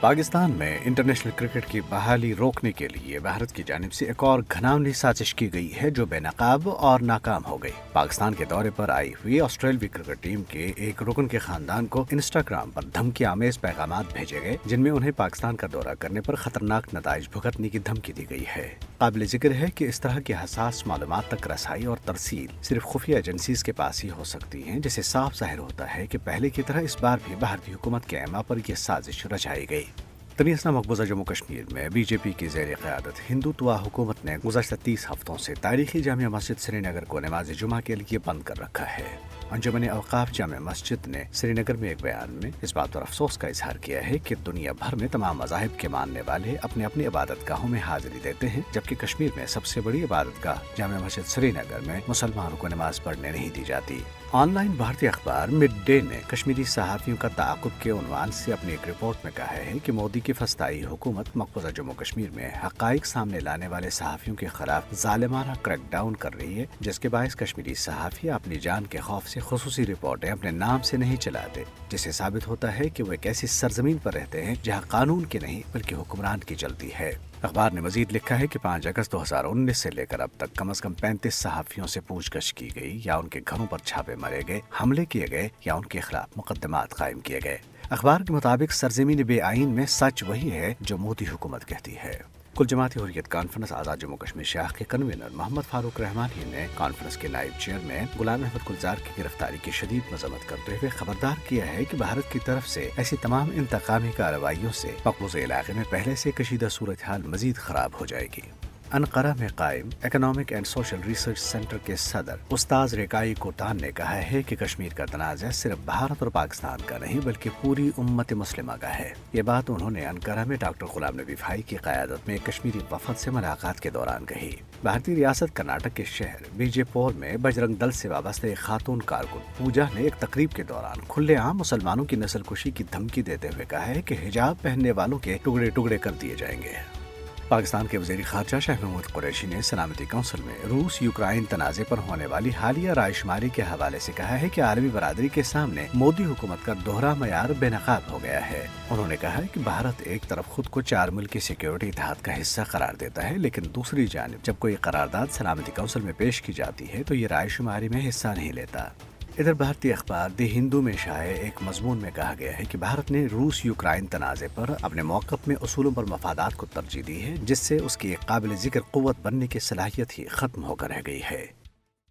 پاکستان میں international cricket کی بحالی روکنے کے لیے بھارت کی جانب سے ایک اور گھناؤنی سازش کی گئی ہے جو بے نقاب اور ناکام ہو گئی۔ پاکستان کے دورے پر آئی ہوئی آسٹریلوی کرکٹ ٹیم کے ایک رکن کے خاندان کو انسٹاگرام پر دھمکی آمیز پیغامات بھیجے گئے جن میں انہیں پاکستان کا دورہ کرنے پر خطرناک نتائج بھگتنے کی دھمکی دی گئی ہے۔ قابل ذکر ہے کہ اس طرح کی حساس معلومات تک رسائی اور ترسیل صرف خفیہ ایجنسیز کے پاس ہی ہو سکتی ہیں، جسے صاف ظاہر ہوتا ہے کہ پہلے کی طرح اس بار بھی بھارتی حکومت کے ایما پر یہ سازش رچائی گئی۔ تنیسنا مقبوضہ جموں کشمیر میں بی جے پی کی زیر قیادت ہندوتوا حکومت نے گزشتہ 30 ہفتوں سے تاریخی جامع مسجد سری نگر کو نماز جمعہ کے لیے بند کر رکھا ہے۔ انجمن اوقاف جامع مسجد نے سری نگر میں ایک بیان میں اس بات پر افسوس کا اظہار کیا ہے کہ دنیا بھر میں تمام مذاہب کے ماننے والے اپنے اپنی عبادت گاہوں میں حاضری دیتے ہیں، جبکہ کشمیر میں سب سے بڑی عبادت گاہ جامع مسجد سری نگر میں مسلمانوں کو نماز پڑھنے نہیں دی جاتی۔ آن لائن بھارتی اخبار مڈ ڈے نے کشمیری صحافیوں کا تعاقب کے عنوان سے اپنی ایک رپورٹ میں کہا ہے کہ مودی کی فسطائی حکومت مقبوضہ جموں کشمیر میں حقائق سامنے لانے والے صحافیوں کے خلاف ظالمانہ کریک ڈاؤن کر رہی ہے، جس کے باعث کشمیری صحافی اپنی جان کے خوف سے خصوصی رپورٹیں اپنے نام سے نہیں چلاتے، جس سے ثابت ہوتا ہے کہ وہ ایک ایسی سرزمین پر رہتے ہیں جہاں قانون کی نہیں بلکہ حکمران کی چلتی ہے۔ اخبار نے مزید لکھا ہے کہ 5 اگست 2019 سے لے کر اب تک کم از کم 35 صحافیوں سے پوچھ گچھ کی گئی، یا ان کے گھروں پر چھاپے مارے گئے، حملے کیے گئے یا ان کے خلاف مقدمات قائم کیے گئے۔ اخبار کے مطابق سرزمین بے آئین میں سچ وہی ہے جو مودی حکومت کہتی ہے۔ کل جماعتی حریت کانفرنس آزاد جموں کشمیر شاخ کے کنوینر محمد فاروق رحمانی نے کانفرنس کے نائب چیئرمین غلام احمد گلزار کی گرفتاری کی شدید مذمت کرتے ہوئے خبردار کیا ہے کہ بھارت کی طرف سے ایسی تمام انتقامی کارروائیوں سے مقبوضہ علاقے میں پہلے سے کشیدہ صورتحال مزید خراب ہو جائے گی۔ انقرہ میں قائم economic and social research centre کے صدر استاذ ریکائی کوٹان نے کہا ہے کہ کشمیر کا تنازع صرف بھارت اور پاکستان کا نہیں بلکہ پوری امت مسلمہ کا ہے۔ یہ بات انہوں نے انقرہ میں ڈاکٹر غلام نبی بھائی کی قیادت میں کشمیری وفد سے ملاقات کے دوران کہی۔ بھارتی ریاست کرناٹک کے شہر بیجے پور میں بجرنگ دل سے وابستہ ایک خاتون کارکن پوجا نے ایک تقریب کے دوران کھلے عام مسلمانوں کی نسل کشی کی دھمکی دیتے ہوئے کہا ہے کہ حجاب پہننے والوں کے ٹکڑے ٹکڑے کر دیے جائیں گے۔ پاکستان کے وزیر خارجہ شاہ محمود قریشی نے سلامتی کونسل میں روس یوکرائن تنازع پر ہونے والی حالیہ رائے شماری کے حوالے سے کہا ہے کہ عالمی برادری کے سامنے مودی حکومت کا دوہرا معیار بے نقاب ہو گیا ہے۔ انہوں نے کہا کہ بھارت ایک طرف خود کو 4 ملکی سیکیورٹی اتحاد کا حصہ قرار دیتا ہے، لیکن دوسری جانب جب کوئی قرارداد سلامتی کونسل میں پیش کی جاتی ہے تو یہ رائے شماری میں حصہ نہیں لیتا۔ ادھر بھارتی اخبار دی ہندو میں شائع ایک مضمون میں کہا گیا ہے کہ بھارت نے روس یوکرائن تنازع پر اپنے موقف میں اصولوں پر مفادات کو ترجیح دی ہے، جس سے اس کی ایک قابل ذکر قوت بننے کی صلاحیت ہی ختم ہو کر رہ گئی ہے۔